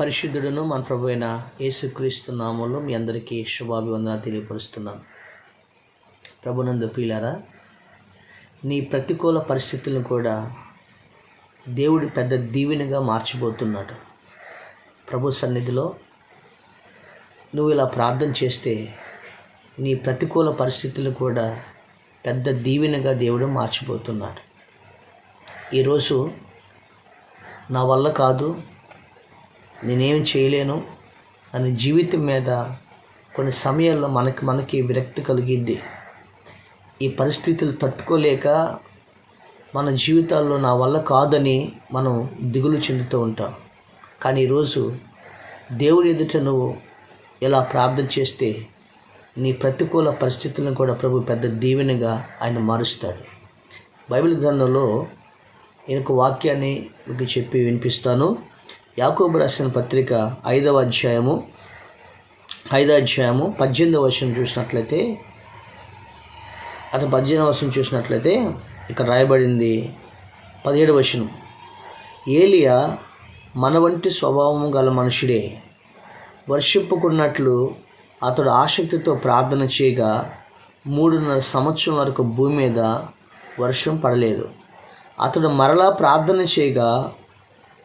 పరిశుద్ధుడును మన ప్రభు అయిన యేసుక్రీస్తు నామములో మీ అందరికీ శుభాభివందనాలు తెలియపరుస్తున్నాను. ప్రభునందు ప్రియులారా, నీ ప్రతికూల పరిస్థితులను కూడా దేవుడు పెద్ద దీవెనగా మార్చిపోతున్నాడు. ప్రభు సన్నిధిలో నువ్వు ఇలా ప్రార్థన చేస్తే నీ ప్రతికూల పరిస్థితులను కూడా పెద్ద దీవెనగా దేవుడు మార్చిపోతున్నాడు. ఈరోజు నా వల్ల కాదు, నేనేం చేయలేను అని జీవితం మీద కొన్ని సమయాల్లో మనకి విరక్తి కలిగింది. ఈ పరిస్థితులు తట్టుకోలేక మన జీవితాల్లో నా వల్ల కాదని మనం దిగులు చెందుతూ ఉంటాం. కానీ ఈరోజు దేవుడి ఎదుట నువ్వు ఇలా ప్రార్థన చేస్తే నీ ప్రతికూల పరిస్థితులను కూడా ప్రభు పెద్ద దీవెనగా ఆయన మారుస్తాడు. బైబిల్ గ్రంథంలో నేను వాక్యాన్ని మీకు చెప్పి వినిపిస్తాను. యాకోబు రాసిన పత్రిక 5వ అధ్యాయము 18వ వచనం చూసినట్లయితే, 18వ వచనం చూసినట్లయితే ఇక్కడ రాయబడింది 17వ వచనం. ఏలియా మన వంటి స్వభావము గల మనుషుడే. వర్షింపుకున్నట్లు అతడు ఆసక్తితో ప్రార్థన చేయగా 3.5 సంవత్సరం వరకు భూమి మీద వర్షం పడలేదు. అతడు మరలా ప్రార్థన చేయగా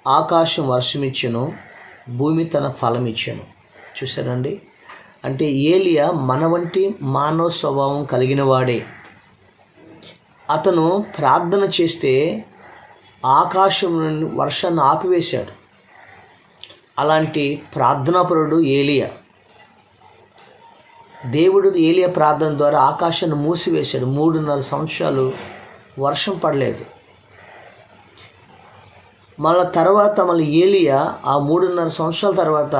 ఆకాశం వర్షమిచ్చెను, భూమి తన ఫలం ఇచ్చెను. చూసారండి, అంటే ఏలియా మన వంటి మానవ స్వభావం కలిగిన వాడే. అతను ప్రార్థన చేస్తే ఆకాశం నుండి వర్షాన్ని ఆపివేశాడు. అలాంటి ప్రార్థనాపరుడు ఏలియా. దేవుడు ఏలియా ప్రార్థన ద్వారా ఆకాశాన్ని మూసివేశాడు. 3.5 సంవత్సరాలు వర్షం పడలేదు. మళ్ళీ ఏలియా ఆ 3.5 సంవత్సరాల తర్వాత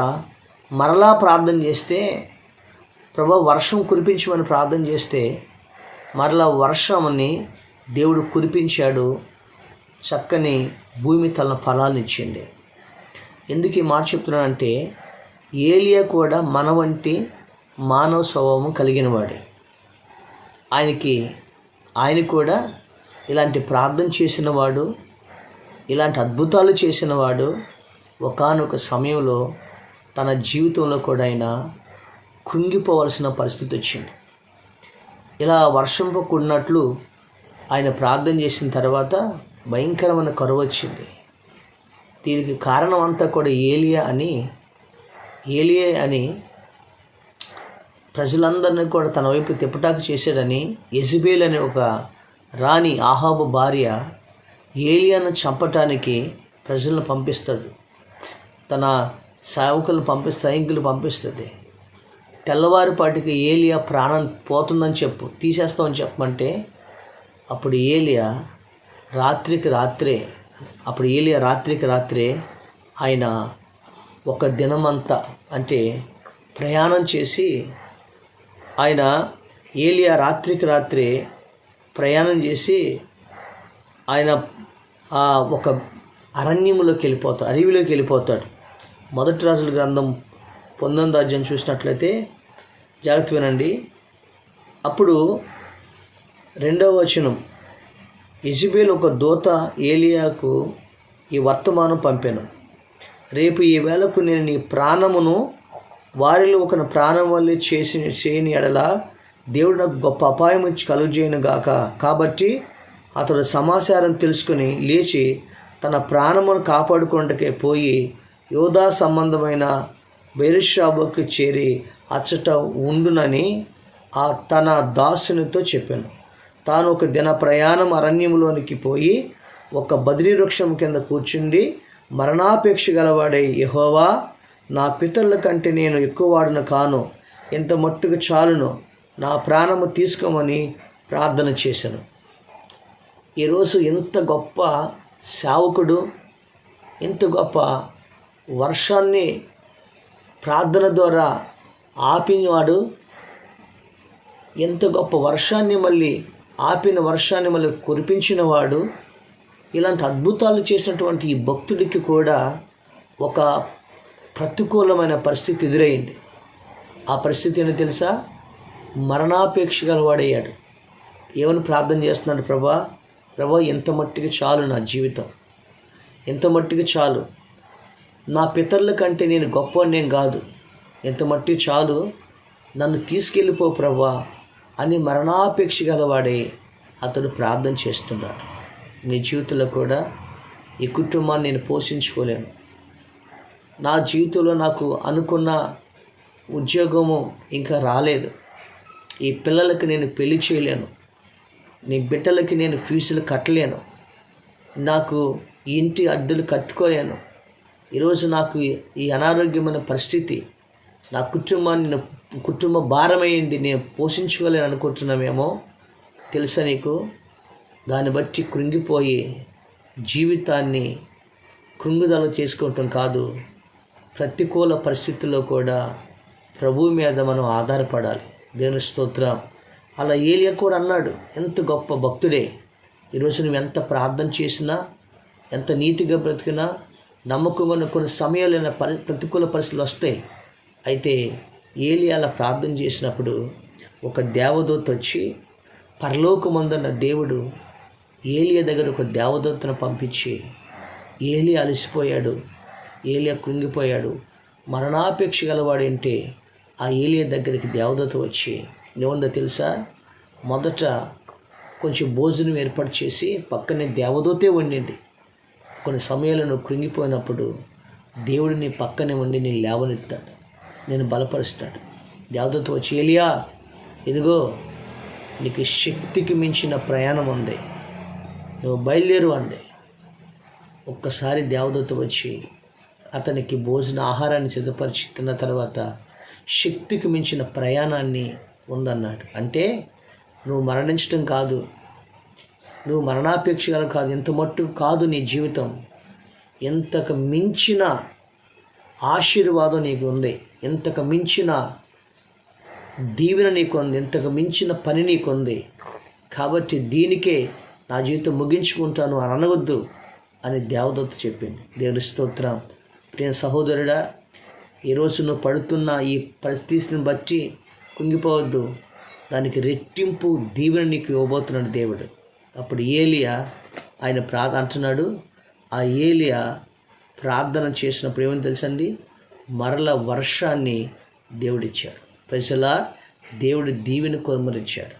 మరలా ప్రార్థన చేస్తే, ప్రభు వర్షం కురిపించమని ప్రార్థన చేస్తే మరలా వర్షంని దేవుడు కురిపించాడు. చక్కని భూమి తన ఫలాలను ఇచ్చింది. ఎందుకు ఈ మాట చెప్తున్నానంటే, ఏలియా కూడా మన వంటి మానవ స్వభావం కలిగిన వాడే. ఆయన కూడా ఇలాంటి ప్రార్థన చేసిన వాడు, ఇలాంటి అద్భుతాలు చేసిన వాడు. ఒకానొక సమయంలో తన జీవితంలో కూడా ఆయన కృంగిపోవలసిన పరిస్థితి వచ్చింది. ఇలా వర్షం పడుతున్నట్లు ఆయన ప్రార్థన చేసిన తర్వాత భయంకరమైన కరువు వచ్చింది. దీనికి కారణం అంతా కూడా ఏలియా అని ప్రజలందరినీ కూడా తన వైపు తిప్పటాకు చేశాడని యెజబెల్ అనే ఒక రాణి, ఆహాబు భార్య, ఏలియాను చంపటానికి ప్రజలను పంపిస్తుంది. తన సేవకులను సైనికులు పంపిస్తుంది. తెల్లవారిపాటికి ఏలియా ప్రాణం పోతుందని తీసేస్తామని చెప్పమంటే అప్పుడు ఏలియా రాత్రికి రాత్రే ఆయన ఒక దినమంతా అంటే ప్రయాణం చేసి ఏలియా రాత్రికి రాత్రే ప్రయాణం చేసి ఆయన ఒక అడవిలోకి వెళ్ళిపోతాడు. మొదటి రాజుల గ్రంథం 19వ అధ్యాయం చూసినట్లయితే, జాగ్రత్త వినండి. అప్పుడు 2వ వచనం, యెజబెల్ ఒక దూత ఏలియాకు ఈ వర్తమానం పంపాను. రేపు ఈ వేళకు నేను నీ ప్రాణమును వారిలో ఒక ప్రాణం వల్లే చేయని ఎడల దేవుడు నాకు గొప్ప అపాయం కలుగజేయను గాక. కాబట్టి అతడు సమాచారం తెలుసుకుని లేచి తన ప్రాణమును కాపాడుకోవడానికే పోయి యోధా సంబంధమైన బెయేర్షెబాకు చేరి అచ్చట ఉండునని తన దాసునితో చెప్పాను. తాను ఒక దిన ప్రయాణం అరణ్యంలోనికి పోయి ఒక బద్రీ వృక్షం కింద కూర్చుండి మరణాపేక్ష గలవాడై, యెహోవా, నా పితరుల కంటే నేను ఎక్కువవాడును కాను, ఎంత మట్టుకు చాలును, నా ప్రాణము తీసుకోమని ప్రార్థన చేశాను. ఈరోజు ఎంత గొప్ప సేవకుడు, ఎంత గొప్ప వర్షాన్ని ప్రార్థన ద్వారా ఆపినవాడు, ఎంత గొప్ప వర్షాన్ని మళ్ళీ కురిపించినవాడు. ఇలాంటి అద్భుతాలు చేసినటువంటి ఈ భక్తుడికి కూడా ఒక ప్రతికూలమైన పరిస్థితి ఎదురైంది. ఆ పరిస్థితి ఏంటో తెలుసా? మరణాపేక్ష గలవాడయ్యాడు. ఏమని ప్రార్థన చేస్తున్నాడు? ప్రభా, ఎంత మట్టికి చాలు నా జీవితం, ఎంత మట్టికి చాలు, నా పితరుల కంటే నేను గొప్పవాడినేం కాదు, ఎంత మట్టి చాలు, నన్ను తీసుకెళ్ళిపో ప్రభువా అని మరణాపేక్ష గలవాడే అతడు ప్రార్థన చేస్తున్నాడు. నీ జీవితంలో కూడా ఈ కుటుంబాన్ని నేను పోషించుకోలేను, నా జీవితంలో నాకు అనుకున్న ఉద్యోగము ఇంకా రాలేదు, ఈ పిల్లలకి నేను పెళ్లి చేయలేను, నీ బిడ్డలకి నేను ఫీజులు కట్టలేను, నాకు ఈ ఇంటి అద్దెలు కట్టుకోలేను, ఈరోజు నాకు ఈ అనారోగ్యమైన పరిస్థితి, నా కుటుంబ భారమైంది, నేను పోషించుకోలేను అనుకుంటున్నామేమో. తెలుసా నీకు? దాన్ని బట్టి కృంగిపోయి జీవితాన్ని కృంగుదల చేసుకోవటం కాదు, ప్రతికూల పరిస్థితుల్లో కూడా ప్రభువు మీద మనం ఆధారపడాలి. దేవుని స్తోత్రం. అలా ఏలియా కూడా అన్నాడు. ఎంత గొప్ప భక్తుడే. ఈరోజు నువ్వు ఎంత ప్రార్థన చేసినా, ఎంత నీతిగా బ్రతికినా, నమ్మకమైన కొన్ని సమయాలైన ప్రతికూల పరిస్థితులు వస్తాయి. అయితే ఏలియా అలా ప్రార్థన చేసినప్పుడు ఒక దేవదూత వచ్చి, పరలోకమందున్న దేవుడు ఏలియా దగ్గర ఒక దేవదూతను పంపించి, ఏలియా అలసిపోయాడు, ఏలియా కృంగిపోయాడు, మరణాపేక్ష గలవాడంటే ఆ ఏలియా దగ్గరికి దేవదూత వచ్చి ఏముందో తెలుసా? మొదట కొంచెం భోజనం ఏర్పాటు చేసి పక్కనే దేవదూతే వండింది. కొన్ని సమయాలను కృంగిపోయినప్పుడు దేవుడు నీ పక్కనే ఉండి నేను లేవనెత్తాడు, నేను బలపరుస్తాడు. దేవదూత వచ్చి, ఏలియా ఇదిగో నీకు శక్తికి మించిన ప్రయాణం ఉంది, నువ్వు బయలుదేరు అంది. ఒక్కసారి దేవదూత వచ్చి అతనికి ఆహారాన్ని సిద్ధపరిచి తిన్న తర్వాత శక్తికి మించిన ప్రయాణాన్ని ఉందన్నాడు. అంటే నువ్వు మరణించడం కాదు, నువ్వు మరణాపేక్ష కాదు, ఎంత మట్టు కాదు నీ జీవితం, ఎంతకు మించిన ఆశీర్వాదం నీకు ఉంది, ఎంతకు మించిన దీవెన నీకు ఉంది, ఎంతకు మించిన పని నీకు ఉంది. కాబట్టి దీనికే నా జీవితం ముగించుకుంటాను అని అనవద్దు అని దేవదూత చెప్పింది. దేవుని స్తోత్రం. ప్రియ సహోదరుడా, ఈరోజు నువ్వు పడుతున్న ఈ పరిస్థితిని బట్టి కుంగిపోవద్దు, దానికి రెట్టింపు దీవెన నీకు ఇవ్వబోతున్నాడు దేవుడు. అప్పుడు ఏలియా ఆయన అంటున్నాడు, ఆ ఏలియా ప్రార్థన చేసినప్పుడు ఏమని తెలుసండి? మరల వర్షాన్ని దేవుడిచ్చాడు. ప్రజలా దేవుడు దీవెన కొరమరిచ్చాడు,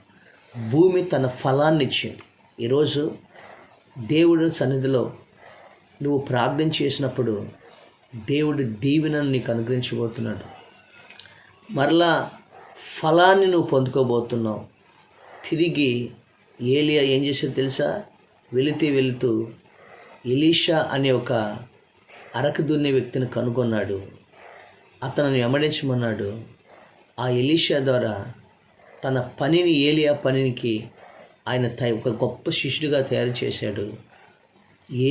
భూమి తన ఫలాన్ని ఇచ్చింది. ఈరోజు దేవుడి సన్నిధిలో నువ్వు ప్రార్థన చేసినప్పుడు దేవుడు దీవెనను నీకు అనుగ్రహించబోతున్నాడు, మరలా ఫలాన్ని నువ్వు పొందుకోబోతున్నావు. తిరిగి ఏలియా ఏం చేశాడో తెలుసా? వెళుతూ ఎలీషా అనే ఒక అరకు దున్నే వ్యక్తిని కనుగొన్నాడు, అతనిని వెంబడించమన్నాడు. ఆ ఎలీషా ద్వారా తన పనిని, ఏలియా పనికి ఆయన ఒక గొప్ప శిష్యుడిగా తయారు చేశాడు.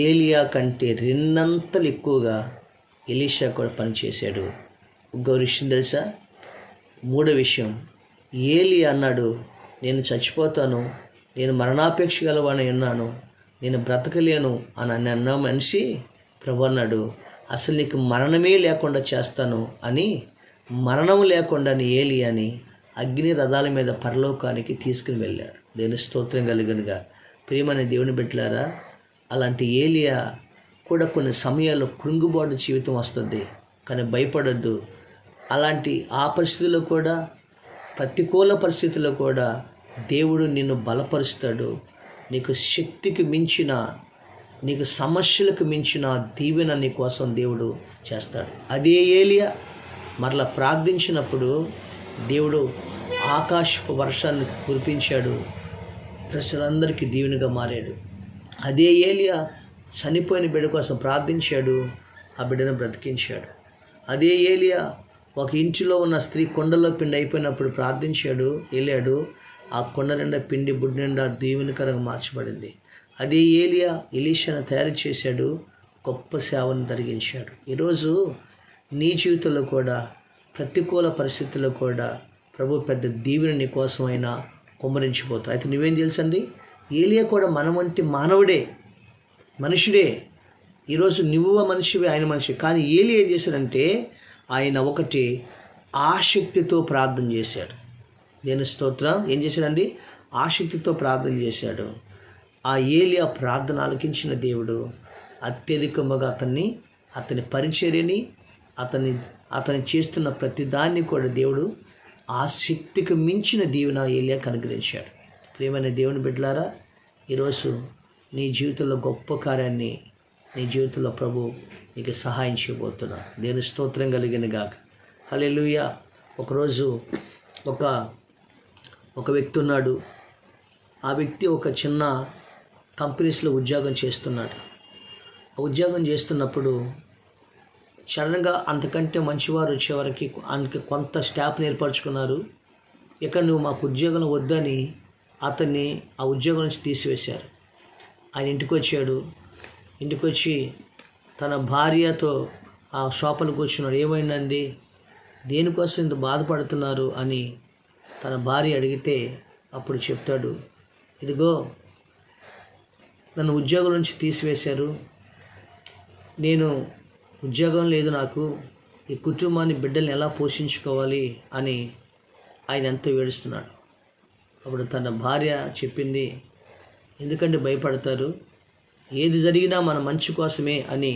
ఏలియా కంటే రెండంతలు ఎక్కువగా ఎలీషా కూడా పనిచేశాడు. ఇంకో విషయం తెలుసా? మూడో విషయం, ఏలియా అన్నాడు, నేను చచ్చిపోతాను, నేను మరణాపేక్ష గలవాడిని ఉన్నాను, నేను బ్రతకలేను అని అన్న మనిషి ప్రభు అన్నాడు, అసలు నీకు మరణమే లేకుండా చేస్తాను అని, మరణం లేకుండా ఏలియాని అగ్ని రథాల మీద పరలోకానికి తీసుకుని వెళ్ళాడు. దేవుని స్తోత్రం కలిగినగా. ప్రియమైన దేవుని బిడ్డలారా, అలాంటి ఏలియా కూడా కొన్ని సమయాల్లో కృంగుబాటు జీవితం వస్తుంది, కానీ భయపడొద్దు. అలాంటి ఆ పరిస్థితుల్లో కూడా, ప్రతికూల పరిస్థితుల్లో కూడా దేవుడు నిన్ను బలపరుస్తాడు. నీకు శక్తికి మించిన, నీకు సమస్యలకు మించిన దీవెన నీ కోసం దేవుడు చేస్తాడు. అదే ఏలియా మరలా ప్రార్థించినప్పుడు దేవుడు ఆకాశపు వర్షాన్ని కురిపించాడు, ప్రజలందరికీ దీవెనగా మారాడు. అదే ఏలియా చనిపోయిన బిడ్డ కోసం ప్రార్థించాడు, ఆ బిడ్డను బ్రతికించాడు. అదే ఏలియా ఒక ఇంటిలో ఉన్న స్త్రీ కొండలో పిండి అయిపోయినప్పుడు ప్రార్థించాడు, వెళ్ళాడు, ఆ కొండ నిండా పిండి బుడ్డి నిండా దీవెనకరంగా మార్చబడింది. అదే ఏలియా ఎలీషాను తయారు చేశాడు, గొప్ప సేవను జరిగించాడు. ఈరోజు నీ జీవితంలో కూడా, ప్రతికూల పరిస్థితుల్లో కూడా ప్రభు పెద్ద దీవెన నీ కోసమైనా కుమ్మరించిపోతాడు. అయితే నువ్వేం తెలుసండి? ఏలియా కూడా మన వంటి మానవుడే, మనుషుడే. ఈరోజు నువ్వు మనిషివే, ఆయన మనిషి. కానీ ఏలియా ఏం చేశాడంటే, ఆయన ఒకటి ఆసక్తితో ప్రార్థన చేశాడు. నేను స్తోత్రం. ఏం చేశాడండి? ఆసక్తితో ప్రార్థన చేశాడు. ఆ ఏలియా ప్రార్థన ఆలకించిన దేవుడు అత్యధికంగా అతన్ని అతని పరిచర్యని అతని చేస్తున్న ప్రతి దాన్ని కూడా దేవుడు ఆ శక్తికి మించిన దీవెన ఏలియాకు అనుగ్రహించాడు. ప్రియమైన దేవుని బిడ్డలారా, ఈరోజు నీ జీవితంలో గొప్ప కార్యాన్ని నీ జీవితంలో ప్రభు నీకు సహాయం చేయబోతున్నా. దేవుని స్తోత్రం కలిగిన గాక. హల్లెలూయా. ఒకరోజు ఒక వ్యక్తి ఉన్నాడు. ఆ వ్యక్తి ఒక చిన్న కంపెనీస్లో ఉద్యోగం చేస్తున్నాడు. ఉద్యోగం చేస్తున్నప్పుడు సడన్గా అంతకంటే మంచివారు వచ్చేవారికి ఆయనకి కొంత స్టాఫ్ని ఏర్పరచుకున్నారు. ఇక నువ్వు మాకు ఉద్యోగం వద్దని అతన్ని ఆ ఉద్యోగం నుంచి తీసివేశారు. ఆయన ఇంటికి వచ్చాడు. ఇంటికి వచ్చి తన భార్యతో ఆ షాపులో కూర్చున్నాడు. ఏమైందండి, దేనికోసం ఇంత బాధపడుతున్నారు అని తన భార్య అడిగితే అప్పుడు చెప్తాడు, ఇదిగో నన్ను ఉద్యోగం నుంచి తీసివేశారు, నేను ఉద్యోగం లేదు, నాకు ఈ కుటుంబాన్ని బిడ్డల్ని ఎలా పోషించుకోవాలి అని ఆయన ఎంతో ఏడుస్తున్నాడు. అప్పుడు తన భార్య చెప్పింది, ఎందుకంటే భయపడతారు, ఏది జరిగినా మన మంచి కోసమే అని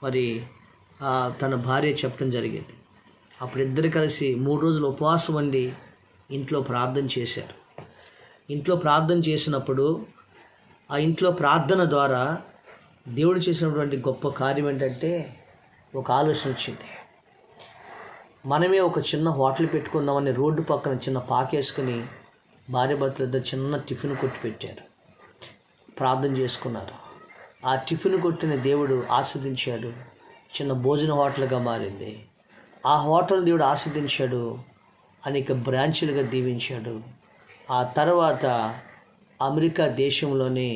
మరి తన భార్య చెప్పడం జరిగింది. అప్పుడు ఇద్దరు కలిసి 3 రోజులు ఉపవాసం ఉండి ఇంట్లో ప్రార్థన చేశారు. ఇంట్లో ప్రార్థన చేసినప్పుడు ఆ ఇంట్లో ప్రార్థన ద్వారా దేవుడు చేసినటువంటి గొప్ప కార్యం ఏంటంటే ఒక ఆలోచన వచ్చింది. మనమే ఒక చిన్న హోటల్ పెట్టుకుందామని రోడ్డు పక్కన చిన్న పాకేసుకుని భార్యాభర్తలు ఇద్దరు చిన్న టిఫిన్ కొట్టి పెట్టారు. ప్రార్థన చేసుకున్నారు. ఆ టిఫిన్ కొట్టిన దేవుడు ఆస్వాదించాడు. చిన్న భోజన హోటల్గా మారింది. ఆ హోటల్ దేవుడు ఆస్వాదించాడు. అనేక బ్రాంచులుగా దీవించాడు. ఆ తర్వాత అమెరికా దేశంలోనే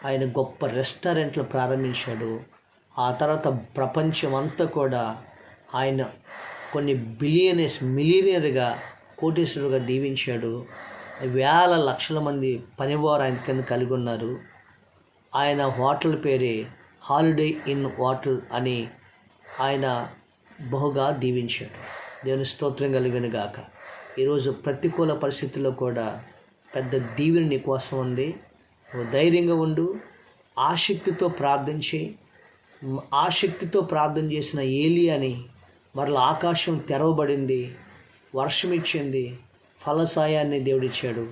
ఆయన గొప్ప రెస్టారెంట్లు ప్రారంభించాడు. ఆ తర్వాత ప్రపంచం అంతా కూడా ఆయన కొన్ని మిలియనీర్గా కోటీశ్వరుగా దీవించాడు. వేల లక్షల మంది పనివారు ఆయన కింద కలిగి ఉన్నారు. ఆయన హోటల్ పేరే హాలిడే ఇన్ హోటల్ అని ఆయన బహుగా దీవించాడు. దేవుని స్తోత్రం కలిగిన గాక. ఈరోజు ప్రతికూల పరిస్థితుల్లో కూడా పెద్ద దీవెన నీ కోసం ఉంది. నువ్వు ధైర్యంగా ఉండు. ఆసక్తితో ప్రార్థన చేసిన ఏలియాని మరలా ఆకాశం తెరవబడింది, వర్షం ఇచ్చింది, ఫలసాయాన్ని దేవుడిచ్చాడు.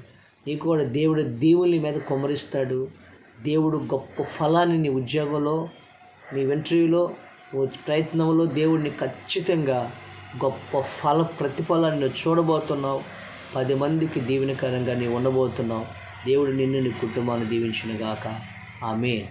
నీకు కూడా దేవుడు దీవుల్ని మీద కుమ్మరిస్తాడు. దేవుడు గొప్ప ఫలాన్ని నీ ఉద్యోగంలో, నీ ఇంటర్వ్యూలో, ప్రయత్నంలో దేవుడిని ఖచ్చితంగా గొప్ప ప్రతిఫలాన్ని నువ్వు చూడబోతున్నావు. 10 మందికి దీవెనకరంగా నీవు ఉండబోతున్నావు. దేవుడు నిన్ను నీ కుటుంబాన్ని దీవించును గాక. ఆమేన్.